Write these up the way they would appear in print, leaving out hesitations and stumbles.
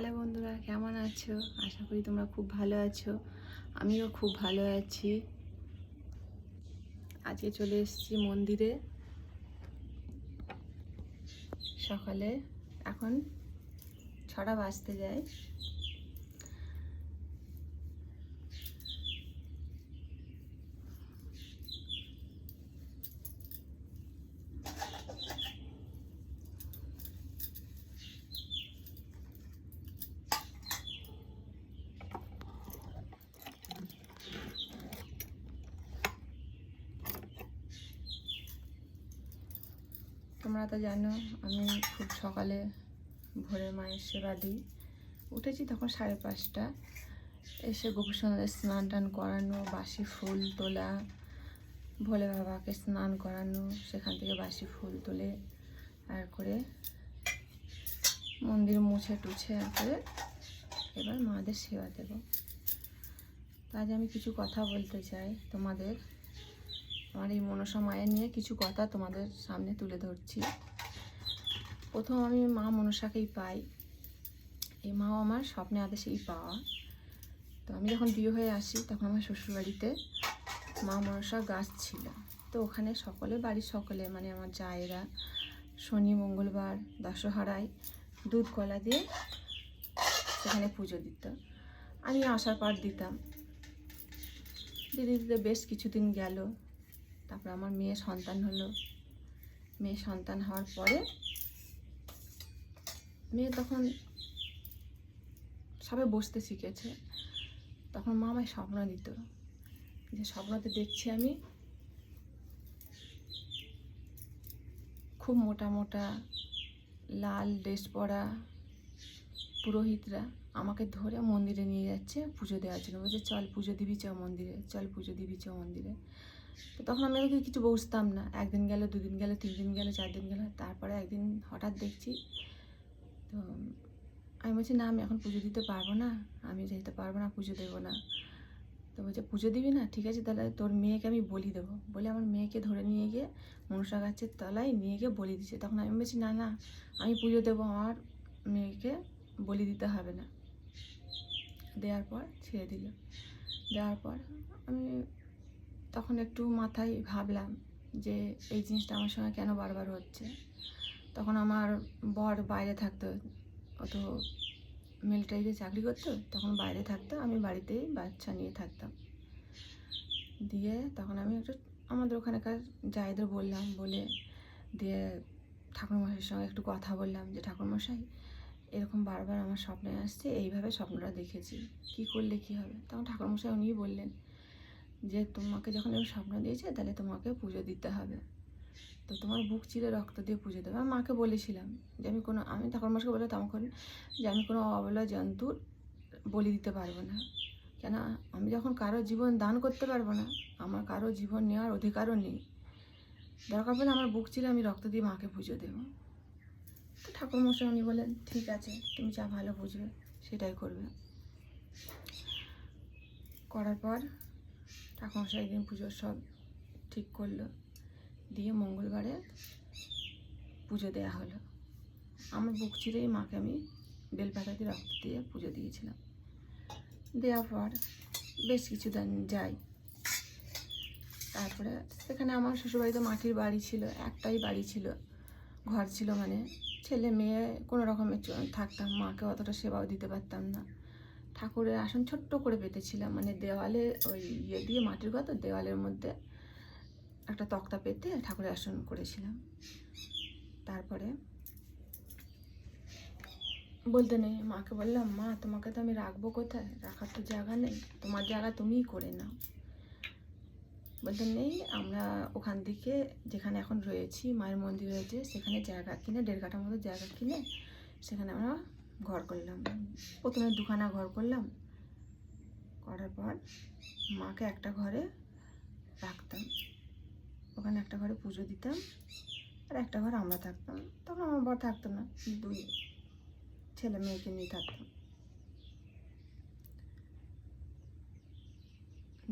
Hello বন্ধুরা, কেমন আছো? আশা করি তোমরা খুব ভালো আছো। আমিও খুব ভালো আছি। আজকে চলে এসেছি মন্দিরে সকালে। এখন 6টা বাজতে যায়। তোমরা তো জানো আমি খুব সকালে ভোরে মায়ের সেবা দিই। উঠেছি তখন 5:30। এসে গোপুর সন্ধ্যায় স্নান টান করানো, বাসি ফুল তোলা, ভোলে বাবাকে স্নান করানো, সেখান থেকে বাসি ফুল তুলে আর করে মন্দির মুছে টুছে করে এবার মাদের সেবা দেব। আজ আমি কিছু কথা বলতে চাই তোমাদের। আমার এই মনসা মায়ের নিয়ে কিছু কথা তোমাদের সামনে তুলে ধরছি। প্রথম আমি মা মনসাকেই পাই। এই মাও আমার স্বপ্নে আদেশেই পাওয়া। তো আমি যখন বিয়ে হয়ে আসি তখন আমার শ্বশুরবাড়িতে মা মনসা গাছ ছিল। তো ওখানে সকলে, বাড়ির সকলে, মানে আমার জায়েরা শনি মঙ্গলবার দশহারায় দুধ কলা দিয়ে সেখানে পুজো দিত। আমি আসার পর দিতাম। দিতে দিতে বেশ কিছুদিন গেল। তারপর আমার মেয়ে সন্তান হলো। মেয়ে সন্তান হওয়ার পরে মেয়ে তখন সবে বসতে শিখেছে। তখন মা আমায় স্বপ্ন দিত, যে স্বপ্নতে দেখছি আমি খুব মোটা মোটা লাল ড্রেস পরা পুরোহিতরা আমাকে ধরে মন্দিরে নিয়ে যাচ্ছে পুজো দেওয়ার জন্য। বলছে চল পুজো দিবি চ মন্দিরে, চল পুজো দিবি চ মন্দিরে। তো তখন আমি ওকে কিছু বুঝতাম না। একদিন গেল, দুদিন গেল, 3 দিন গেল, 4 দিন গেল। তারপরে একদিন হঠাৎ দেখছি, তো আমি বলছি না, আমি এখন পুজো দিতে পারবো না, আমি যেতে পারবো না, পুজো দেবো না। তো বলছে পুজো দিবি না, ঠিক আছে তাহলে তোর মেয়েকে আমি বলি দেবো। বলে আমার মেয়েকে ধরে নিয়ে গিয়ে মনসা গাছের তলায় নিয়ে গিয়ে বলি দিচ্ছে। তখন আমি বলছি না না, আমি পুজো দেবো, আমার মেয়েকে বলি দিতে হবে না। দেওয়ার পর ছেড়ে দিল। দেওয়ার পর আমি তখন একটু মাথায় ভাবলাম যে এই জিনিসটা আমার সঙ্গে কেন বারবার হচ্ছে। তখন আমার বর বাইরে থাকতো, অত মিলিটারিতে চাকরি করতো, তখন বাইরে থাকতো, আমি বাড়িতেই বাচ্চা নিয়ে থাকতাম। দিয়ে তখন আমি একটু আমাদের ওখানকার জায়েদের বললাম, বলে দিয়ে ঠাকুরমশাইয়ের সঙ্গে একটু কথা বললাম যে ঠাকুরমশাই এরকম বারবার আমার স্বপ্নে আসছে, এইভাবে স্বপ্নটা দেখেছি, কি করলে কি হবে। তখন ঠাকুরমশাই উনিই বললেন যে তোমাকে যখন এরকম স্বপ্ন দিয়েছে তাহলে তোমাকে পুজো দিতে হবে। তো তোমার বুক চিরে রক্ত দিয়ে পুজো দেবে। আমি মাকে বলেছিলাম যে আমি ঠাকুরমশাইকে বলে তখন যে আমি কোনো অবলা জন্তুর বলি দিতে পারবো না। কেন, আমি যখন কারো জীবন দান করতে পারবো না, আমার কারো জীবন নেওয়ার অধিকারও নেই। দরকার পড়লে আমার বুক চিরে আমি রক্ত দিয়ে মাকে পুজো দেবো। তো ঠাকুরমশাই উনি বলেন ঠিক আছে, তুমি যা ভালো বুঝবে সেটাই করবে। করার পর ঠাকুরমশাই একদিন পুজোর সব ঠিক করলো, দিয়ে মঙ্গলবারে পুজো দেওয়া হলো। আমার বুক চিরেই মাকে আমি বেলপাতা দিয়ে রক্ত দিয়ে পুজো দিয়েছিলাম। দেওয়ার পর বেশ কিছুদিন যাই। তারপরে সেখানে আমার শ্বশুরবাড়িতে মাটির বাড়ি ছিল, একটাই বাড়ি ছিল, ঘর ছিল, মানে ছেলে মেয়ে কোনো রকমের থাকতাম। মাকে অতটা সেবাও দিতে পারতাম না। ঠাকুরের আসন ছোট্ট করে পেতেছিলাম, মানে দেওয়ালে ওই ইয়ে দিয়ে মাটির ঘর, তো দেওয়ালের মধ্যে একটা তক্তা পেতে ঠাকুরের আসন করেছিলাম। তারপরে বলতে নেই, মাকে বললাম মা তোমাকে তো আমি রাখবো কোথায়, রাখার তো জায়গা নেই, তোমার জায়গা তুমিই করে নাও। বলতে নেই, আমরা ওখান থেকে যেখানে এখন রয়েছি মায়ের মন্দির রয়েছে সেখানে জায়গা কিনে 1.5 কাঠার মতো জায়গা কিনে সেখানে আমরা ঘর করলাম। প্রথমে 2খানা ঘর করলাম। করার পর মাকে একটা ঘরে রাখতাম, ওখানে একটা ঘরে পুজো দিতাম, আর একটা ঘর আমরা থাকতাম। তখন আমার বর থাকতো না, 2 ছেলে মেয়েকে নিয়ে থাকতাম।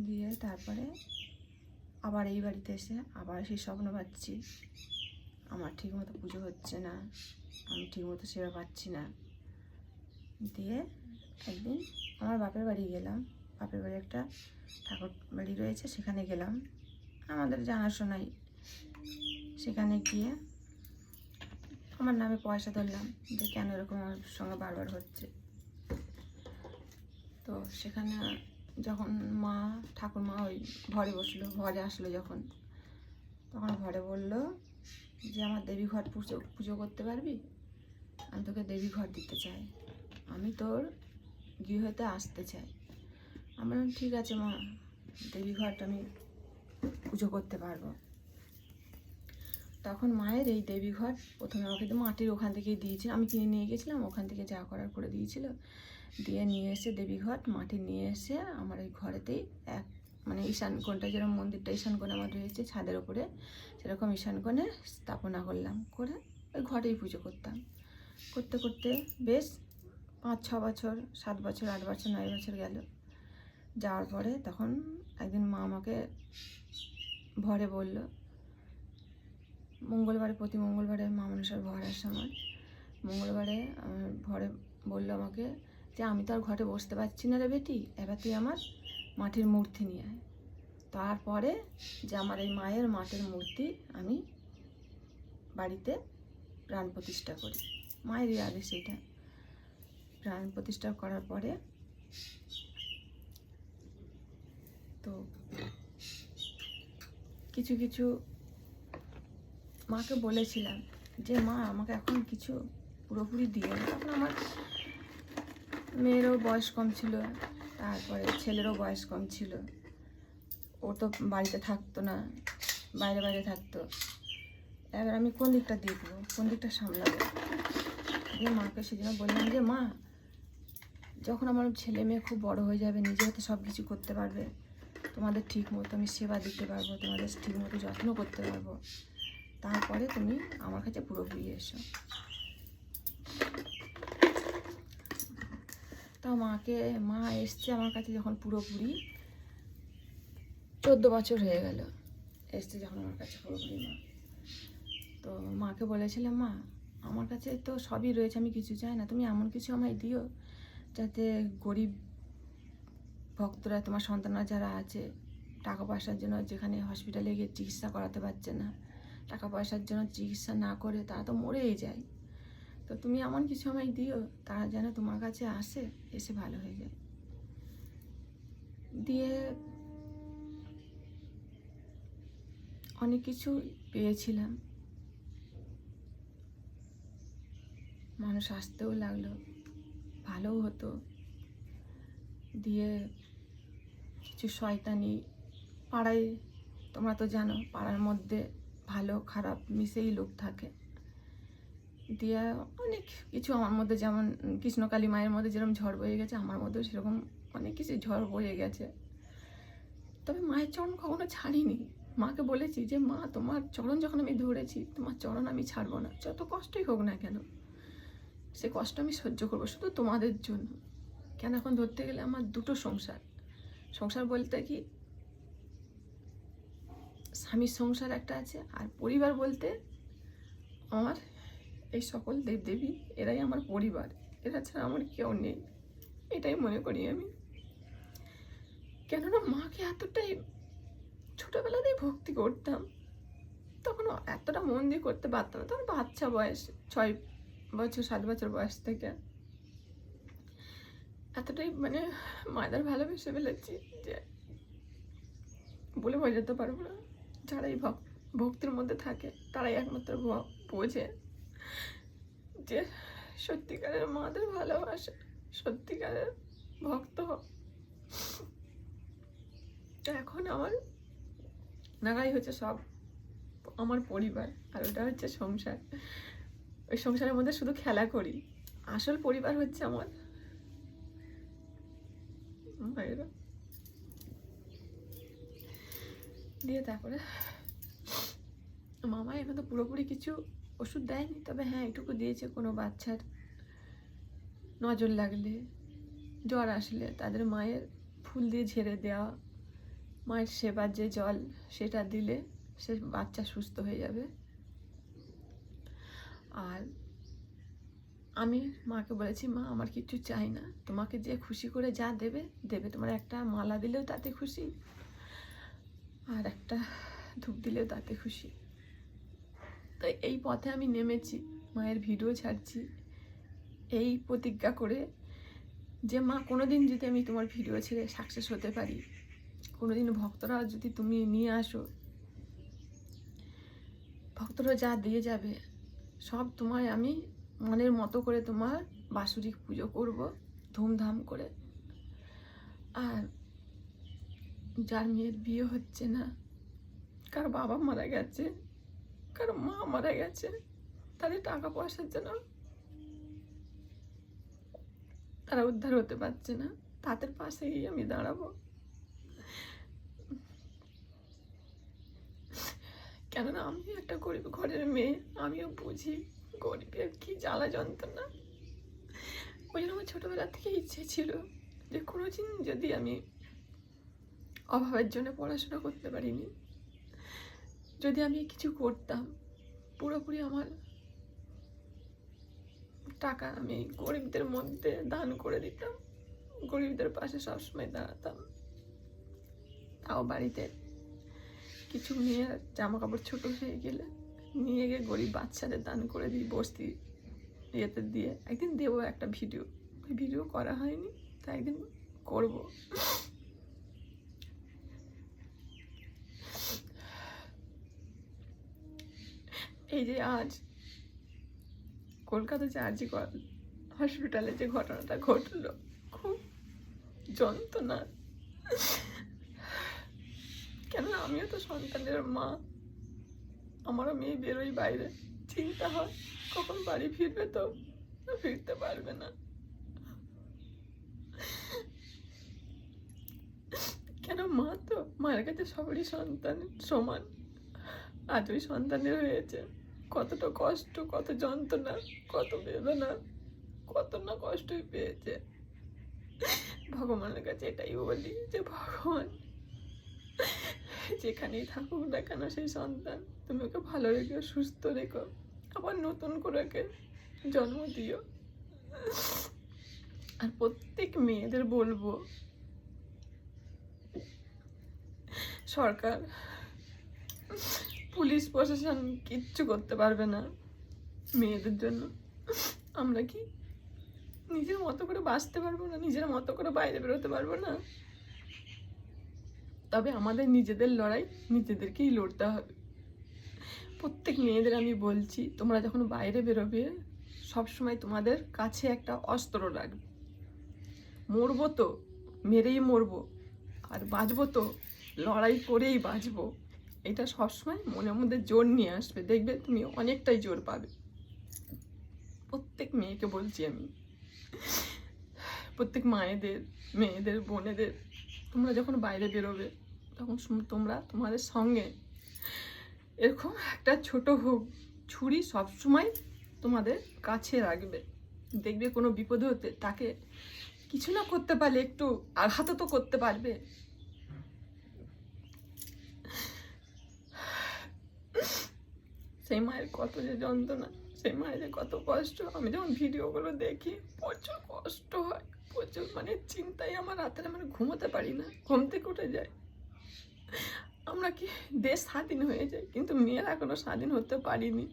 দিয়ে তারপরে আবার এই বাড়িতে এসে আবার সেই স্বপ্ন পাচ্ছি, আমার ঠিকমতো পুজো হচ্ছে না, আমি ঠিকমতো সেবা পাচ্ছি না। দিয়ে একদিন আমার বাপের বাড়ি গেলাম। বাপের বাড়ি একটা ঠাকুর বাড়ি রয়েছে, সেখানে গেলাম আমাদের জানাশোনাই। সেখানে গিয়ে আমার নামে পয়সা ধরলাম যে কেন এরকম আমার সঙ্গে বারবার হচ্ছে। তো সেখানে যখন ঠাকুরমা ওই ঘরে বসলো, ঘরে আসলো যখন, তখন ঘরে বললো যে আমার দেবী ঘর পুজো করতে পারবি? আমি তোকে দেবী ঘর দিতে চাই, আমি তোর গৃহতে আসতে চাই। আমি বললাম ঠিক আছে মা, দেবী ঘরটা আমি পুজো করতে পারবো। তখন মায়ের এই দেবী ঘর প্রথমে আমাকে তো মাটির ওখান থেকেই দিয়েছিল, আমি কিনে নিয়ে গেছিলাম, ওখান থেকে যা করার করে দিয়েছিল। দিয়ে নিয়ে এসে দেবী ঘর মাটি নিয়ে এসে আমার এই ঘরেতেই মানে ঈশান কোণটা, যেরকম মন্দিরটা ঈশান কোণে আমার রয়েছে ছাদের ওপরে, সেরকম ঈশান কোণে স্থাপনা করলাম, করে ওই ঘরেই পুজো করতাম। করতে করতে বেশ 5-6 বছর, 7 বছর, 8 বছর, 9 বছর গেল। যাওয়ার পরে তখন একদিন মা আমাকে ভরে বলল, মঙ্গলবারে, প্রতি মঙ্গলবারে মা মনসার ভর আসে আমার, মঙ্গলবারে আমার ভরে বললো আমাকে যে আমি তো আর ঘরে বসতে পারছি না রে বেটি, এবার তুই আমার মাটির মূর্তি নিয়ে আয়। তারপরে যে আমার এই মায়ের মাটির মূর্তি আমি বাড়িতে প্রাণ প্রতিষ্ঠা করি, মায়েরই আদেশ এটা। প্রাণ প্রতিষ্ঠা করার পরে তো কিছু কিছু মাকে বলেছিলাম যে মা আমাকে এখন কিছু পুরোপুরি দিয়ে না। তখন আমার মেয়েরও বয়স কম ছিল, তারপরে ছেলেরও বয়স কম ছিল, ও তো বাড়িতে থাকতো না, বাইরে বাইরে থাকতো। এবার আমি কোন দিকটা দেখবো, কোন দিকটা সামলাবো? দিয়ে মাকে সেদিন বললাম যে মা, যখন আমার ছেলে মেয়ে খুব বড় হয়ে যাবে, নিজে হাতে সব কিছু করতে পারবে, তোমাদের ঠিক মতো আমি সেবা দিতে পারবো, তোমাদের ঠিক মতো যত্ন করতে পারবো, তারপরে তুমি আমার কাছে পুরোপুরি এসো। তা মা এসছে আমার কাছে যখন পুরোপুরি, 14 বছর হয়ে গেল এসছে যখন আমার কাছে পুরোপুরি মা। তো মাকে বলেছিলাম মা, আমার কাছে তো সবই রয়েছে, আমি কিছু চাই না, তুমি এমন কিছু আমায় দিও যাতে গরিব ভক্তরা, তোমার সন্তানরা যারা আছে, টাকা পয়সার জন্য যেখানে হসপিটালে গিয়ে চিকিৎসা করাতে পারছে না, টাকা পয়সার জন্য চিকিৎসা না করে তারা তো মরেই যায়, তো তুমি এমন কিছু আমায় দিও তারা যেন তোমার কাছে আসে, এসে ভালো হয়ে যায়। দিয়ে অনেক কিছু পেয়েছিলাম, মানুষ আসতেও লাগলো, ভালোও হতো। দিয়ে কিছু শয়তানি পাড়ায়, তোমরা তো জানো পাড়ার মধ্যে ভালো খারাপ মিশেই লোক থাকে। দিয়ে অনেক কিছু আমার মধ্যে, যেমন কৃষ্ণকালী মায়ের মধ্যে যেরকম ঝড় বয়ে গেছে, আমার মধ্যেও সেরকম অনেক কিছু ঝড় বয়ে গেছে। তবে মায়ের চরণ কখনো ছাড়িনি। মাকে বলেছি যে মা, তোমার চরণ যখন আমি ধরেছি, তোমার চরণ আমি ছাড়বো না, যত কষ্টই হোক না কেন সে কষ্ট আমি সহ্য করবো, শুধু তোমাদের জন্য। কেন, এখন ধরতে গেলে আমার দুটো সংসার, সংসার বলতে কি স্বামীর সংসার একটা আছে, আর পরিবার বলতে আমার এই সকল দেবদেবী, এরাই আমার পরিবার, এরা ছাড়া আমার কেউ নেই, এটাই মনে করি আমি। কেননা মাকে এতটাই ছোটবেলাতেই ভক্তি করতাম, তখন এতটা মন দিয়ে করতে পারতাম না, তখন বাচ্চা বয়স, 6 বছর 7 বছর বয়স থেকে এতটাই মানে মায়েদের ভালোবেসে ফেলেছি যে বলে বোঝাতে পারবো না। যারা এই ভক্তির মধ্যে থাকে তারাই একমাত্র বোঝে যে সত্যিকারের মাদের ভালোবাসা, সত্যিকারের ভক্ত। এখন আমার নাগাই হচ্ছে সব আমার পরিবার, আর ওটা হচ্ছে সংসার। ওই সংসারের মধ্যে শুধু খেলা করি, আসল পরিবার হচ্ছে আমার মায়েরা। দিয়ে তারপরে মামা এখন তো পুরোপুরি কিছু ওষুধ দেয়নি, তবে হ্যাঁ এটুকু দিয়েছে, কোনো বাচ্চার নজর লাগলে, জ্বর আসলে তাদের মায়ের ফুল দিয়ে ঝেড়ে দেওয়া, মায়ের সেবার যে জল সেটা দিলে সে বাচ্চা সুস্থ হয়ে যাবে। আর আমি মাকে বলেছি, মা আমার কিচ্ছু চাই না, তোমাকে যে খুশি করে যা দেবে দেবে, তোমার একটা মালা দিলেও তাতে খুশি, আর একটা ধূপ দিলেও তাতে খুশি। তো এই পথে আমি নেমেছি, মায়ের ভিডিও ছাড়ছি এই প্রতিজ্ঞা করে যে মা কোনোদিন যদি আমি তোমার ভিডিও ছেড়ে সাকসেস হতে পারি, কোনোদিন ভক্তরা যদি তুমি নিয়ে আসো, ভক্তরা যা দিয়ে যাবে সব তোমায় আমি মনের মতো করে তোমার বাৎসরিক পুজো করব ধুমধাম করে। আর যার মেয়ের বিয়ে হচ্ছে না, কার বাবা মারা গেছে, কার মা মারা গেছে, তাদের টাকা পয়সার জন্য তারা উদ্ধার হতে পারছে না, তাদের পাশে গিয়ে আমি দাঁড়াবো। কেননা আমি একটা গরিব ঘরের মেয়ে, আমিও বুঝি গরিবের কি জ্বালা যন্ত্রণা। ওই জন্য আমার ছোটবেলা থেকে ইচ্ছে ছিল যে কোনোদিন যদি আমি অভাবের জন্য পড়াশোনা করতে পারিনি, যদি আমি কিছু করতাম, পুরোপুরি আমার টাকা আমি গরিবদের মধ্যে দান করে দিতাম, গরিবদের পাশে সবসময় দাঁড়াতাম। তাও বাড়িতে কিছু মেয়ের জামা কাপড় ছোট হয়ে গেলে নিয়ে গিয়ে গরিব বাচ্চাদের দান করে দিই, বস্তি ইয়েতে দিয়ে। একদিন দেবো একটা ভিডিও, ওই ভিডিও করা হয়নি, তা একদিন করব। এই যে আজ কলকাতা যে আরজি হসপিটালে যে ঘটনাটা ঘটলো, খুব যন্ত্রণা। কেননা আমিও তো সন্তানের মা, আমারও মেয়ে বেরোই বাইরে, চিন্তা হয় কখন বাড়ি ফিরবে, তো ফিরতে পারবে না। কেন মা তো, মায়ের কাছে সবারই সন্তান সমান, আজ ওই সন্তানের হয়েছে, কতটা কষ্ট, কত যন্ত্রণা, কত বেদনা, কত না কষ্টই পেয়েছে। ভগবানের কাছে এটাই বলি যে ভগবান যেখানেই থাকুক না কেন সেই সন্তান, তুমি ওকে ভালো রেখো, সুস্থ রেখো, আবার নতুন করে ওকে জন্ম দিও। আর প্রত্যেক মেয়েদের বলবো, সরকার, পুলিশ প্রশাসন কিচ্ছু করতে পারবে না মেয়েদের জন্য। আমরা কি নিজের মতো করে বাঁচতে পারবো না? নিজের মতো করে বাইরে বেরোতে পারবো না? তবে আমাদের নিজেদের লড়াই নিজেদেরকেই লড়তে হবে। প্রত্যেক মেয়েদের আমি বলছি, তোমরা যখন বাইরে বেরোবে সবসময় তোমাদের কাছে একটা অস্ত্র রাখবে। মরবো তো মেরেই মরবো, আর বাঁচবো তো লড়াই করেই বাঁচবো, এটা সবসময় মনের মধ্যে জোর নিয়ে আসবে, দেখবে তুমি অনেকটাই জোর পাবে। প্রত্যেক মেয়েকে বলছি আমি, প্রত্যেক মায়েদের, মেয়েদের, বোনেদের, তোমরা যখন বাইরে বেরোবে তখন তোমরা তোমাদের সঙ্গে এরকম একটা ছোট হোক ছুরি সবসময় তোমাদের কাছে রাখবে। দেখবে কোনো বিপদ হতে তাকে কিছু না করতে পারলে একটু আঘাত তো করতে পারবে। সেই মায়ের কত যে যন্ত্রণা, সেই মায়ের যে কত কষ্ট, আমি যখন ভিডিওগুলো দেখি প্রচুর কষ্ট হয়, প্রচুর, মানে চিন্তায় আমার রাতে মানে ঘুমোতে পারি না, ঘুম থেকে উঠে যায়। আমরা কি দেশ স্বাধীন হয়ে যায়, কিন্তু মেয়েরা এখনো স্বাধীন হতে পারিনি।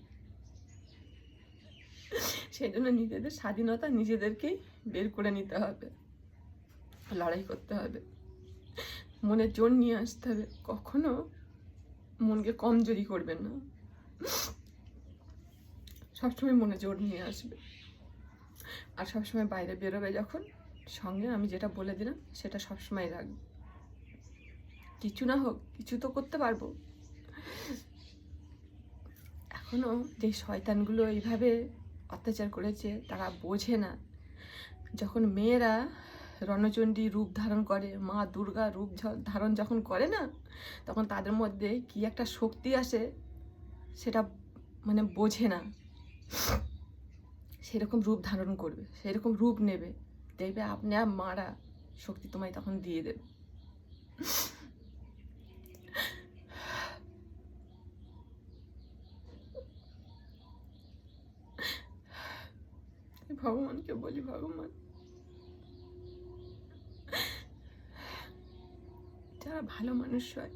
সেই জন্য নিজেদের স্বাধীনতা নিজেদেরকেই বের করে নিতে হবে, লড়াই করতে হবে, মনে জোর নিয়ে আসতে হবে, কখনো মনকে কমজোরি করবেন না, সবসময় মনে জোর নিয়ে আসবে। আর সবসময় বাইরে বেরোবে যখন, সঙ্গে আমি যেটা বলে দিলাম সেটা সবসময় রাখবে। কিছু না হোক কিছু তো করতে পারবো। এখনো যে শয়তানগুলো এইভাবে অত্যাচার করেছে তারা বোঝে না, যখন মেয়েরা রণচণ্ডী রূপ ধারণ করে, মা দুর্গা রূপ ধারণ যখন করে না, তখন তাদের মধ্যে কি একটা শক্তি আসে সেটা মানে বোঝে না। সেরকম রূপ ধারণ করবে, সেরকম রূপ নেবে, দেখবে আপনি আর মারা শক্তি তোমায় তখন দিয়ে দেবে। ভগবানকে বলি, ভগবান যারা ভালো মানুষ হয়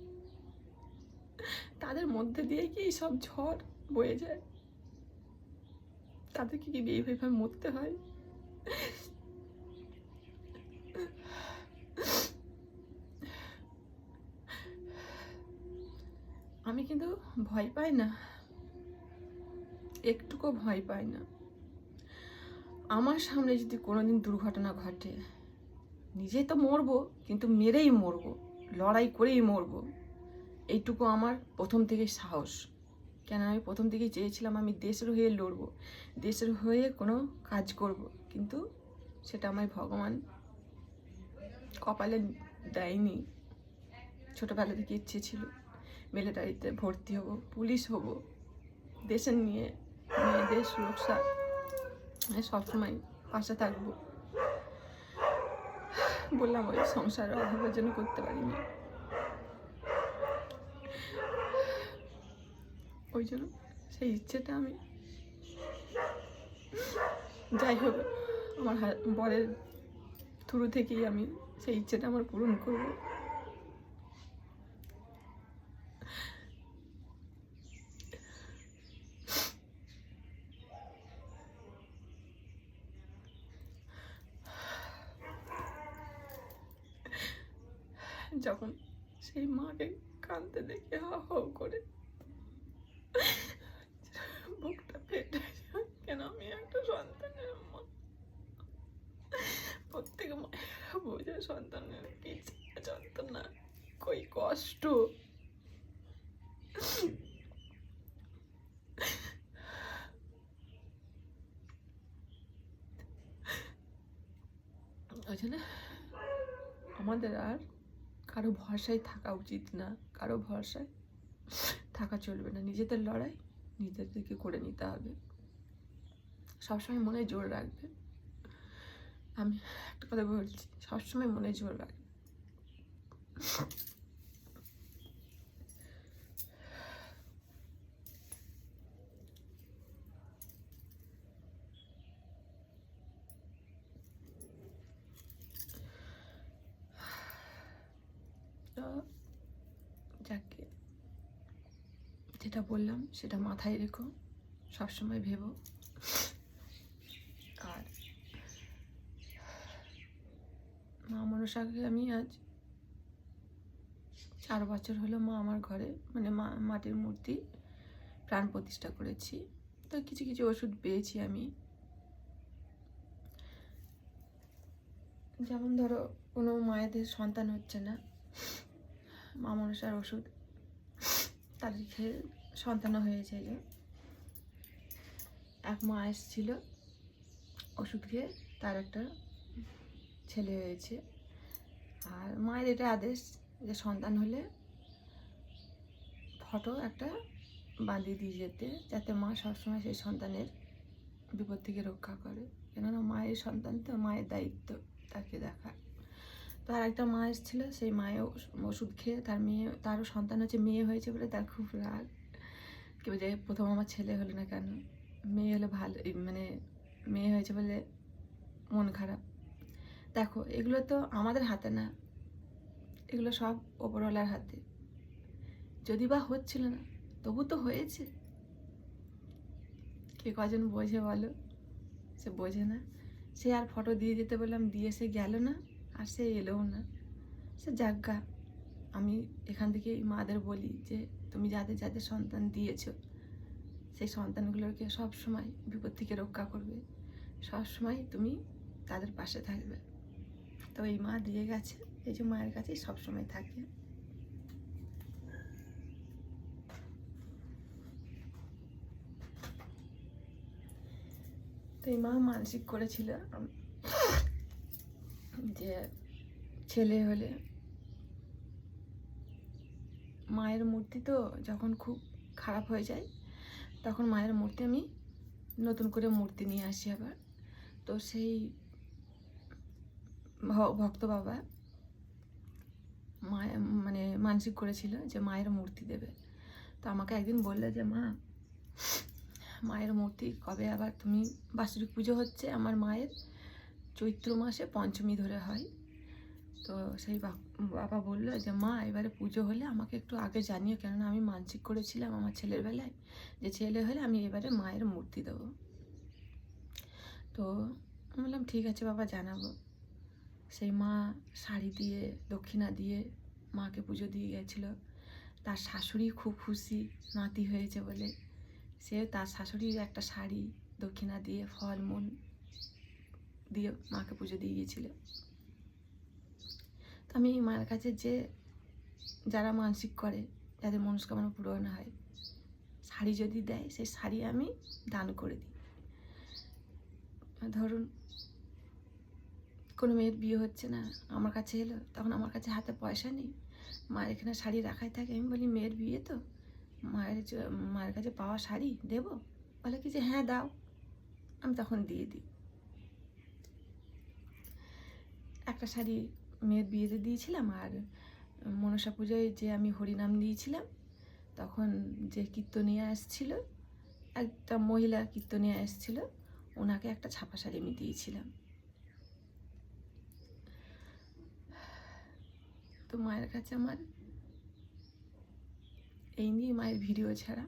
তাদের মধ্যে দিয়ে কি সব ঝড় বয়ে যায়? তাদেরকে কি এইভাবে মরতে হয়? আমি কিন্তু ভয় পাই না, একটুকু ভয় পাই না। আমার সামনে যদি কোনোদিন দুর্ঘটনা ঘটে, নিজে তো মরবো, কিন্তু মেরেই মরবো, লড়াই করেই মরবো, এইটুকু আমার প্রথম থেকেই সাহস। কেন আমি প্রথম থেকেই চেয়েছিলাম আমি দেশের হয়ে লড়বো, দেশের হয়ে কোনো কাজ করব, কিন্তু সেটা আমার ভগবান কপালে দেয়নি। ছোটোবেলা থেকে ইচ্ছে ছিল মিলিটারিতে ভর্তি হব, পুলিশ হব, দেশের নিয়ে মেয়েদের সুরক্ষা সবসময় পাশে থাকবো। বললাম ওই সংসারের অভাবের জন্য করতে পারিনি, ওই জন্য সেই ইচ্ছেটা আমি, যাই হোক আমার বরের থ্রু থেকেই আমি সেই ইচ্ছেটা আমার পূরণ করব। যখন সেই মাকে কাঁদতে দেখে হা হা করে বুকটা ফেটে যায়, কেন আমি একটা সন্তানের মা। প্রত্যেক মায়েরা বোঝে সন্তানের কি যন্ত্রণা, কই কষ্ট। ওই জন্য আমাদের আর কারো ভরসায় থাকা উচিত না, কারো ভরসায় থাকা চলবে না। নিজেদের লড়াই নিজেদেরকে করে নিতে হবে, সবসময় মনে জোর রাখবে। আমি একটা কথা বলছি, সবসময় মনে জোর রাখবে। যাকে যেটা বললাম সেটা মাথায় রেখো, সবসময় ভেবো। আর মা মনসাকে আমি আজ 4 বছর হলো মা আমার ঘরে, মানে মাটির মূর্তি প্রাণ প্রতিষ্ঠা করেছি। তো কিছু কিছু ওষুধ পেয়েছি আমি, যেমন ধরো কোনো মায়েদের সন্তান হচ্ছে না, মা মনসার ওষুধ তাদের খেয়ে সন্তানও হয়েছে। যে এক মা এসেছিল ওষুধ খেয়ে, তার একটা ছেলে হয়েছে। আর মায়ের এটা আদেশ যে সন্তান হলে ফটো একটা বাঁধিয়ে দিয়ে যেতে, যাতে মা সবসময় সেই সন্তানের বিপদ থেকে রক্ষা করে। কেননা মায়ের সন্তান তো, মায়ের দায়িত্ব তাকে দেখা। তো আর একটা মা এসেছিলো, সেই মায়ের ওষুধ খেয়ে তারও সন্তান হচ্ছে, মেয়ে হয়েছে বলে তার খুব রাগ। কেউ যে প্রথম আমার ছেলে হলো না কেন, মেয়ে হলে ভালো, মানে মেয়ে হয়েছে বলে মন খারাপ। দেখো এগুলো তো আমাদের হাতে না, এগুলো সব ওপরওয়ালার হাতে। যদি বা হচ্ছিল না, তবু তো হয়েছে। কে কজন বোঝে বলো? সে বোঝে না। সে আর ফটো দিয়ে যেতে বললাম, দিয়ে সে গেল না, আর সে এলোও না। সে যাজ্ঞা। আমি এখান থেকে মাদের বলি যে তুমি যাদের যাদের সন্তান দিয়েছো, সেই সন্তানগুলোকে সবসময় বিপদ থেকে রক্ষা করবে, সবসময় তুমি তাদের পাশে থাকবে। তো এই মা দিয়ে গেছে, এই যে মায়ের কাছেই সবসময় থাকে। তো এই মা মানসিক করেছিল যে ছেলে হলে, মায়ের মূর্তি তো যখন খুব খারাপ হয়ে যায় তখন মায়ের মূর্তি আমি নতুন করে মূর্তি নিয়ে আসি আবার। তো সেই ভক্ত বাবা মায়ের মানে মানসিক করেছিল যে মায়ের মূর্তি দেবে। তো আমাকে একদিন বললে যে মা মায়ের মূর্তি কবে আবার তুমি, বাৎসরিক পুজো হচ্ছে আমার মায়ের চৈত্র মাসে পঞ্চমী ধরে হয়। তো সেই বাবা বললো যে মা এবারে পুজো হলে আমাকে একটু আগে জানিও, কেননা আমি মানসিক করেছিলাম আমার ছেলের বেলায় যে ছেলে হলে আমি এবারে মায়ের মূর্তি দেবো। তো আমি বললাম ঠিক আছে বাবা, জানাবো। সেই মা শাড়ি দিয়ে দক্ষিণা দিয়ে মাকে পুজো দিয়ে গেছিলো। তার শাশুড়ি খুব খুশি নাতি হয়েছে বলে, সে তার শাশুড়ির একটা শাড়ি দক্ষিণা দিয়ে ফলমূল দিয়ে মাকে পুজো দিয়ে গিয়েছিল। তো আমি মায়ের কাছে যে যারা মানসিক করে, যাদের মনস্কামনা পূরণ হয়, শাড়ি যদি দেয় সেই শাড়ি আমি দান করে দিই। ধরুন কোনো মেয়ের বিয়ে হচ্ছে না, আমার কাছে এলো, তখন আমার কাছে হাতে পয়সা নেই, মায়ের এখানে শাড়ি রাখাই থাকে, আমি বলি মেয়ের বিয়ে তো মায়ের কাছে পাওয়া শাড়ি দেব, বলে কি যে হ্যাঁ দাও, আমি তখন দিয়ে দিই। একটা শাড়ি মেয়ের বিয়েতে দিয়েছিলাম, আর মনসা পুজোয় যে আমি হরিনাম দিয়েছিলাম তখন যে কীর্তনিয়া এসেছিলো, একটা মহিলা কীর্তনিয়া এসেছিলো, ওনাকে একটা ছাপা শাড়ি আমি দিয়েছিলাম। তো মায়ের কাছে আমার এই নিয়ে, মায়ের ভিডিও ছাড়া,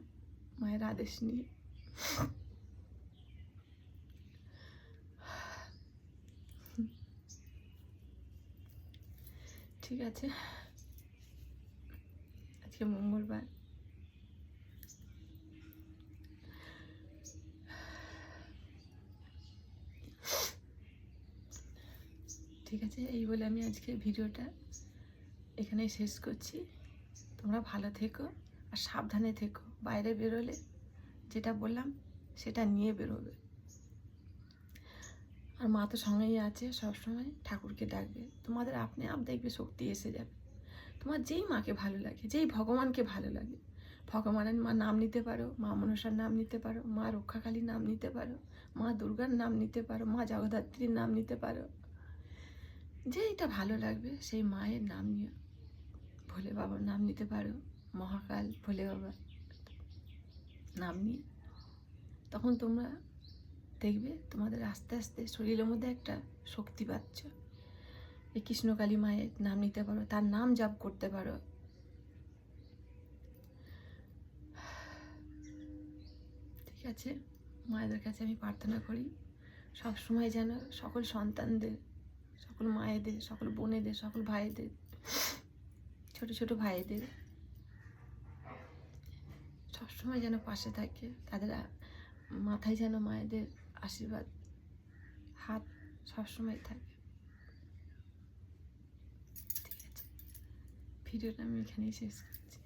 মায়ের আদেশ নিয়ে ঠিক আছে। আজকে মঙ্গলবার, ঠিক আছে, এই বলে আমি আজকে ভিডিওটা এখানেই শেষ করছি। তোমরা ভালো থেকো আর সাবধানে থেকো, বাইরে বেরোলে যেটা বললাম সেটা নিয়ে বেরোবে। আর মা তো সঙ্গেই আছে সবসময়, ঠাকুরকে ডাকবে, তোমাদের আপনি আপ দেখবে শক্তি এসে যাবে। তোমার যেই মাকে ভালো লাগে, যেই ভগবানকে ভালো লাগে, ভগবানের মা নাম নিতে পারো, মা মনসার নাম নিতে পারো, মা রক্ষাকালীর নাম নিতে পারো, মা দুর্গার নাম নিতে পারো, মা জগদ্ধাত্রীর নাম নিতে পারো, যেইটা ভালো লাগবে সেই মায়ের নাম নিয়ে, ভোলে বাবার নাম নিতে পারো, মহাকাল ভোলে বাবার নাম নিয়ে, তখন তোমরা দেখবে তোমাদের আস্তে আস্তে শরীরের মধ্যে একটা শক্তি পাচ্ছ। এই কৃষ্ণকালী মায়ের নাম নিতে পারো, তার নাম জপ করতে পারো। ঠিক আছে, মায়েদের কাছে আমি প্রার্থনা করি সব সময় যেন সকল সন্তানদের, সকল মায়েদের, সকল বোনেদের, সকল ভাইদের, ছোট ছোট ভাইদের সবসময় যেন পাশে থাকে, তাদের মাথায় যেন মায়েদের আশীর্বাদ হাত সবসময় থাকে। ঠিক আছে, ভিডিওটা আমি এখানেই শেষ করছি।